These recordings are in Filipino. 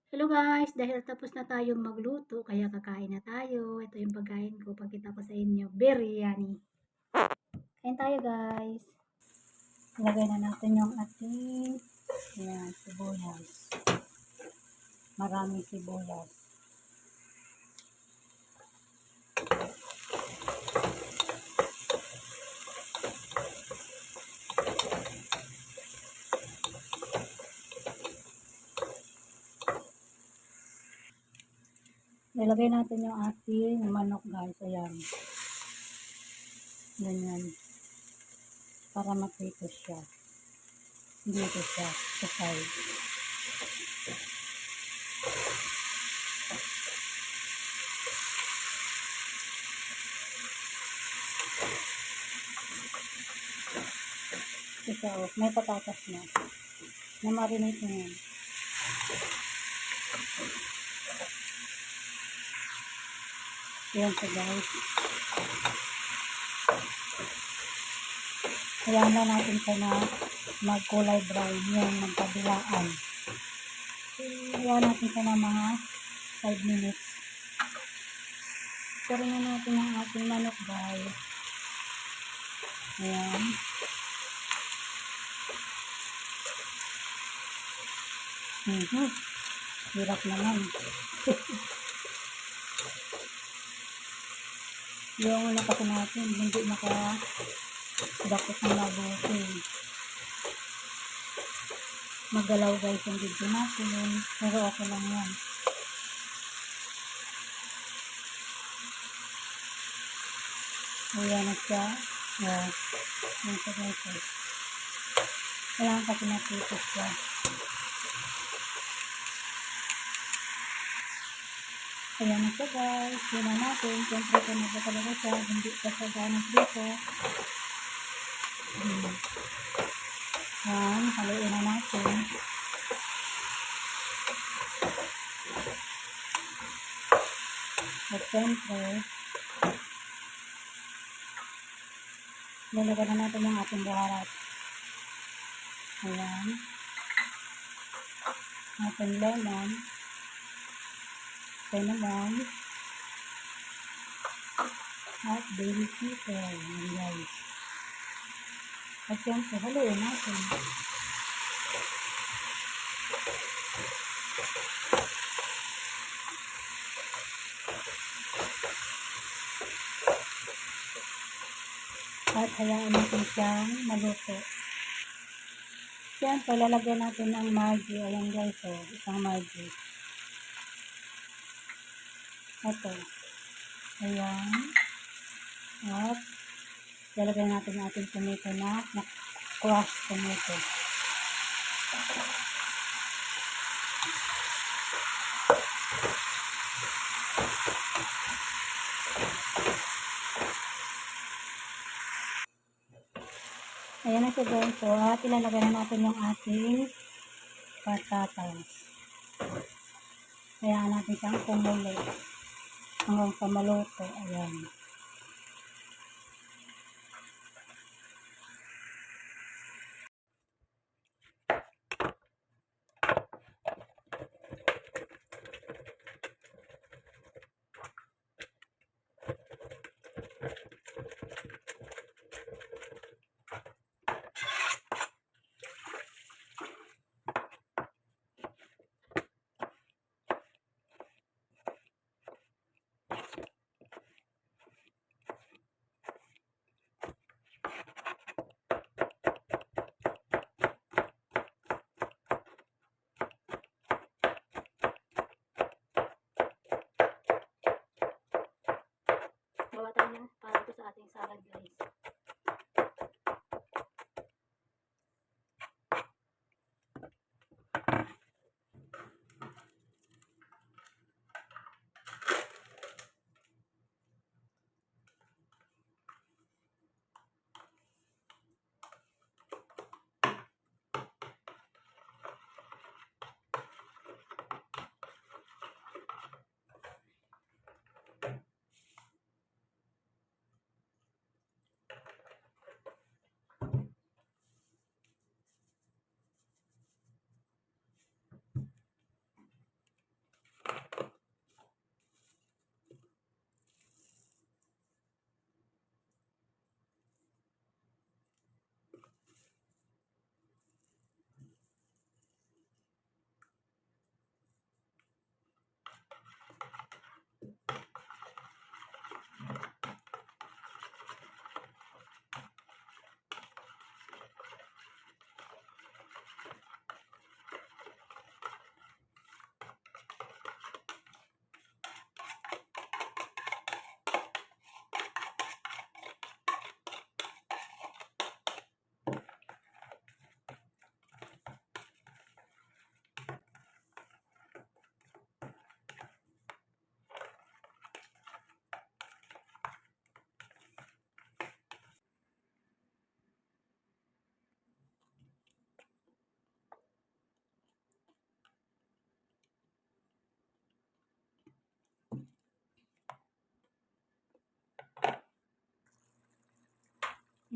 Hello guys, dahil tapos na tayong magluto, kaya kakain na tayo. Ito yung pagkain ko, pagkita ko sa inyo, biryani. Kain tayo guys. Ilagay na natin yung ating sibuyas. Maraming sibuyas. Ilagay natin yung ating manok guys. Ayan. Ganyan. Para maprito siya. Dito siya. Sa side. Ito, may patatas na. Na-marinate na yan. Ayan siya guys. Hayaan na natin siya na magkulay brown yung magkabilaan. Hayaan natin siya na mga 5 minutes. Karin na natin ang ating manok guys. Ayan. Hirap naman. Yung una kasi natin, hindi nakadakot ng mabuti. Magalaw guys yung video natin. Pero okay lang yan. Ayan na siya. Ayan. Ayan siya guys. Kailangan kasi napitos siya. Ayan na siya guys. Yun na natin. Siyempre kung na ba talaga siya. Hindi pa siya ganang prito. Ayan. Haluin na natin. At siyempre, lalagyan na natin yung ating buharat. Ayan. Ating lemon. Cinnamon. At baby pepper. Ayan guys. At siyempre, haluin natin. At hayaan natin siyang maluto. Siyempre, lalagyan natin ng Maggi. Ayan guys, isang Maggi. Ito. Ayan. At lalagyan natin ang ating tomato na crush tomato. Ayan na siya guys. So, at ilalagay na natin yung ating patatas. Hayaan natin siyang kumulo hanggang sa maluto. Ayan. Gawa tayo na para ito sa ating salad guys.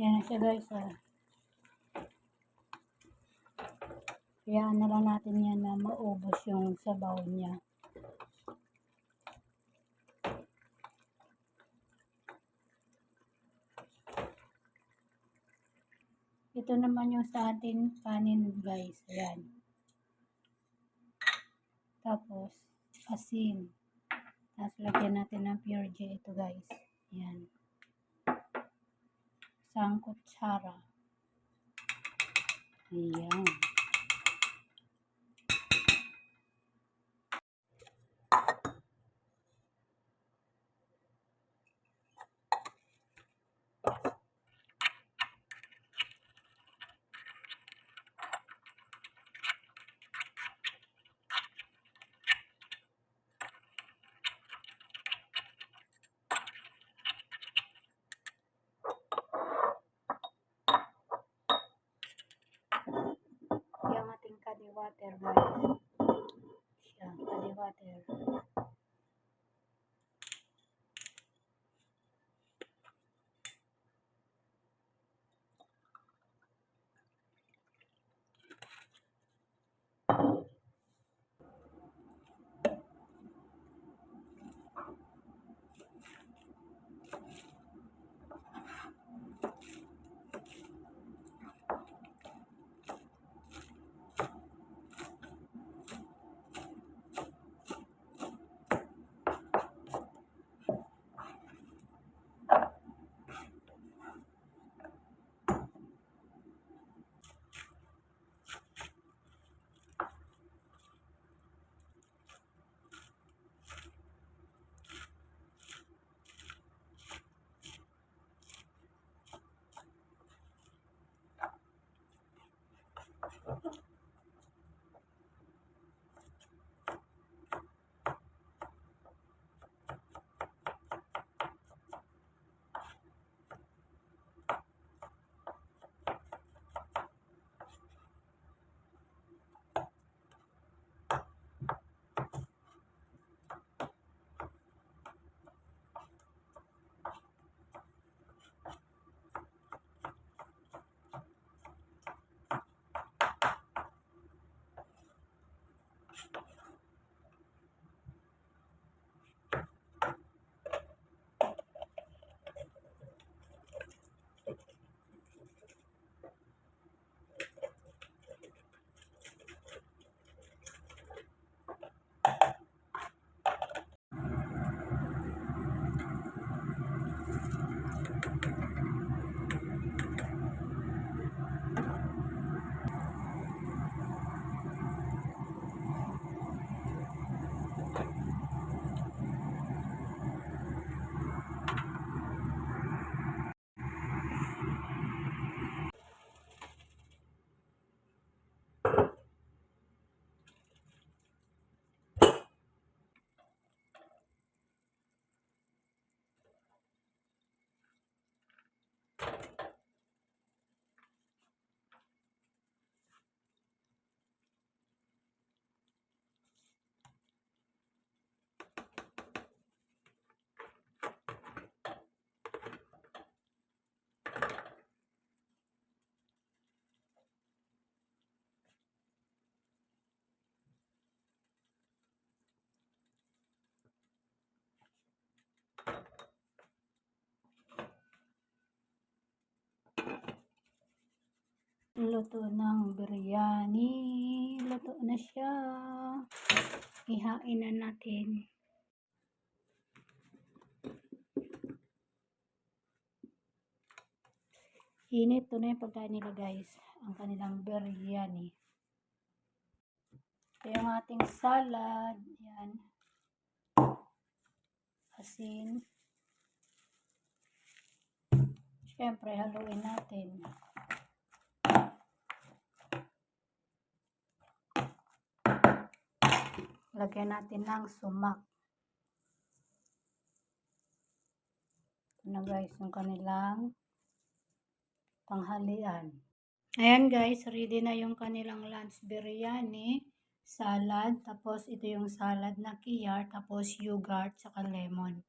Yan na siya guys. Hayaan na lang natin yan na maubos yung sabaw niya. Ito naman yung sa atin kanin guys. Ayan. Tapos asin. Tapos lagyan natin ng pure J ito guys. Ayan. Isang kutsara. Ayan. Yung ating kadi water guys. Siya, kadi water. Luto ng biryani. Luto na siya. Ihain na natin. Init to na yung pagkain nila guys. Ang kanilang biryani. Ito yung ating salad. Yan. Asin. Siyempre, haluin natin. Lagyan natin ng sumak. Ito na guys, yung kanilang tanghalian. Ayan guys, ready na yung kanilang lunch biryani, salad, tapos ito yung salad na kiyar, tapos yogurt, saka lemon.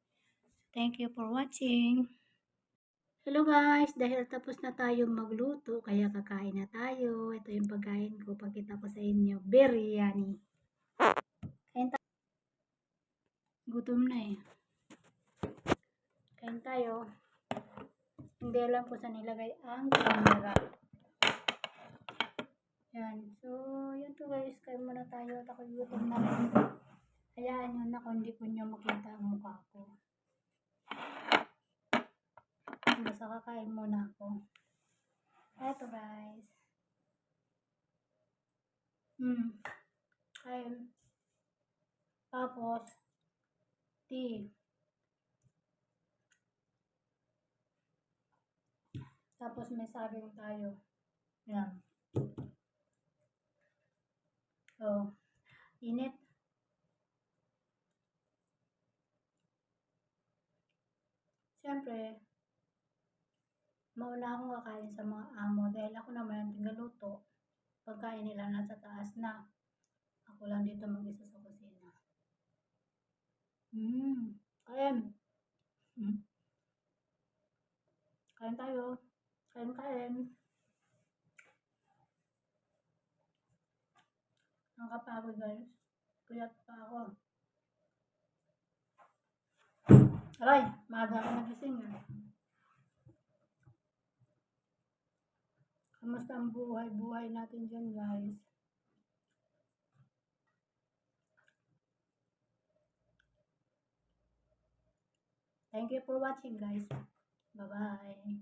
Thank you for watching. Hello guys, dahil tapos na tayong magluto, kaya kakain na tayo. Ito yung pagkain ko, pagkita ko sa inyo, biryani. Kain tayo. Gutom na eh. Kain tayo. Hindi alam ko saan nilagay ang camera. Yan. So, yun to guys. Kain muna tayo at ako gutom na rin. Hayaan nyo na kung hindi ko nyo makita ang mukha ko. Basta kakain muna ako. Eto guys. Kain. Tapos, tea. Tapos may saging tayo. Yan. So, init. Siyempre, mauna akong kakain sa mga amo dahil ako naman ang tigaluto. Pagkain nila nasa taas na. Ako lang dito mag-isa sa kusina. Kain. Kain tayo. Kain. Nakakapagod guys. Kuyat pa ako. Aray, maaga ako nagising ah. Kamusta ang buhay natin dyan guys? Thank you for watching guys. Bye-bye.